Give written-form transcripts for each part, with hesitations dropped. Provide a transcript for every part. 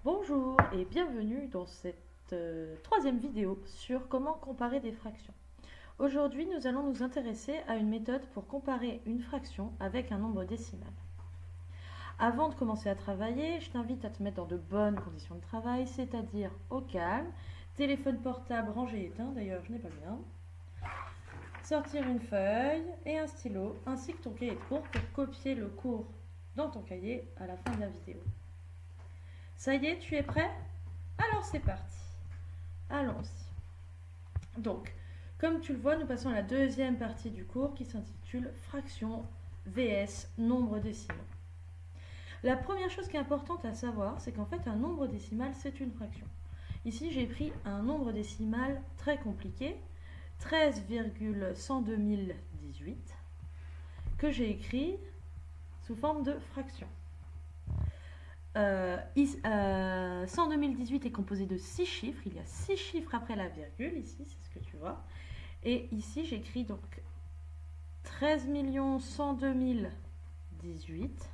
Bonjour et bienvenue dans cette troisième vidéo sur comment comparer des fractions. Aujourd'hui, nous allons nous intéresser à une méthode pour comparer une fraction avec un nombre décimal. Avant de commencer à travailler, je t'invite à te mettre dans de bonnes conditions de travail, c'est-à-dire au calme, téléphone portable rangé et éteint, d'ailleurs je n'ai pas le mien, sortir une feuille et un stylo ainsi que ton cahier de cours pour copier le cours dans ton cahier à la fin de la vidéo. Ça y est, tu es prêt? Alors c'est parti. Allons-y. Donc, comme tu le vois, nous passons à la deuxième partie du cours qui s'intitule Fraction vs nombre décimal. La première chose qui est importante à savoir, c'est qu'en fait un nombre décimal c'est une fraction. Ici j'ai pris un nombre décimal très compliqué, 13,102 018, que j'ai écrit sous forme de fraction. 102 018 est composé de 6 chiffres. Il y a 6 chiffres après la virgule, ici, c'est ce que tu vois. Et ici, j'écris donc 13 102 018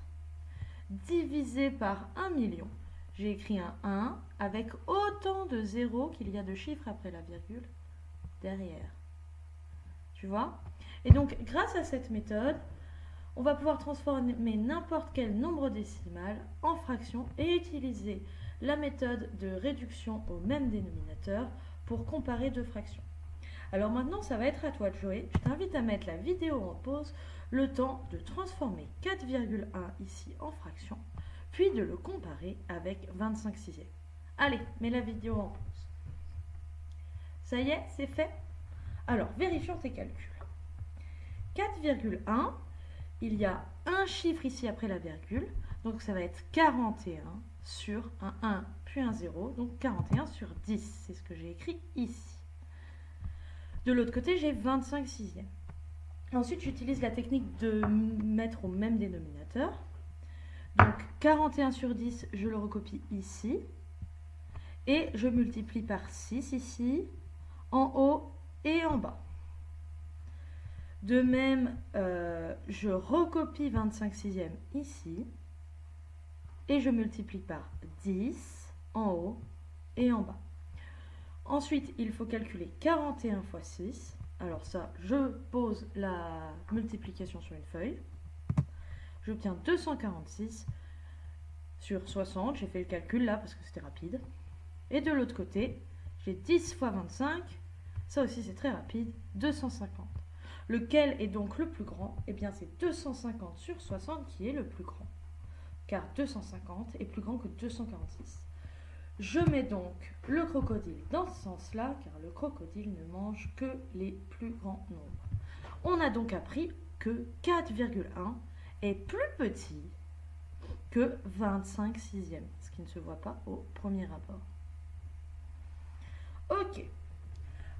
divisé par 1 million. J'ai écrit un 1 avec autant de zéros qu'il y a de chiffres après la virgule derrière. Tu vois? Et donc, grâce à cette méthode, on va pouvoir transformer n'importe quel nombre décimal en fraction et utiliser la méthode de réduction au même dénominateur pour comparer deux fractions. Alors maintenant, ça va être à toi de jouer. Je t'invite à mettre la vidéo en pause, le temps de transformer 4,1 ici en fraction, puis de le comparer avec 25 sixièmes. Allez, mets la vidéo en pause. Ça y est, c'est fait? Alors, vérifions tes calculs. 4,1, il y a un chiffre ici après la virgule, donc ça va être 41 sur un 1 puis un 0, donc 41 sur 10, c'est ce que j'ai écrit ici. De l'autre côté, j'ai 25 sixièmes. Ensuite, j'utilise la technique de mettre au même dénominateur. Donc 41 sur 10, je le recopie ici, et je multiplie par 6 ici, en haut et en bas. De même, je recopie 25 sixièmes ici et je multiplie par 10 en haut et en bas. Ensuite, il faut calculer 41 fois 6. Alors ça, je pose la multiplication sur une feuille. J'obtiens 246 sur 60. J'ai fait le calcul là parce que c'était rapide. Et de l'autre côté, j'ai 10 fois 25. Ça aussi, c'est très rapide. 250. Lequel est donc le plus grand? Eh bien, c'est 250 sur 60 qui est le plus grand. Car 250 est plus grand que 246. Je mets donc le crocodile dans ce sens-là, car le crocodile ne mange que les plus grands nombres. On a donc appris que 4,1 est plus petit que 25 sixièmes, ce qui ne se voit pas au premier abord. Ok.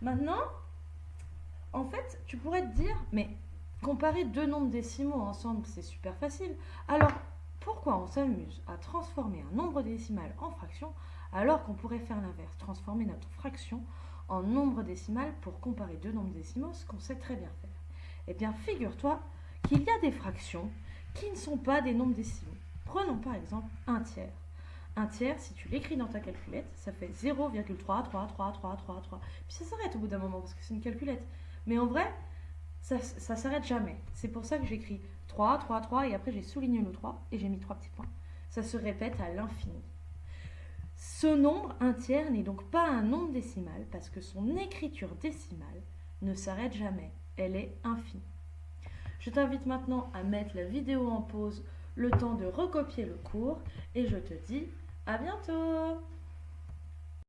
Maintenant, en fait, tu pourrais te dire, mais comparer deux nombres décimaux ensemble, c'est super facile. Alors, pourquoi on s'amuse à transformer un nombre décimal en fraction alors qu'on pourrait faire l'inverse, transformer notre fraction en nombre décimal pour comparer deux nombres décimaux, ce qu'on sait très bien faire? Eh bien, figure-toi qu'il y a des fractions qui ne sont pas des nombres décimaux. Prenons par exemple un tiers. Un tiers, si tu l'écris dans ta calculette, ça fait 0,33333. Puis ça s'arrête au bout d'un moment parce que c'est une calculette. Mais en vrai, ça s'arrête jamais. C'est pour ça que j'écris 3, 3, 3 et après j'ai souligné le 3 et j'ai mis 3 petits points. Ça se répète à l'infini. Ce nombre, un tiers, n'est donc pas un nombre décimal parce que son écriture décimale ne s'arrête jamais. Elle est infinie. Je t'invite maintenant à mettre la vidéo en pause, le temps de recopier le cours et je te dis à bientôt!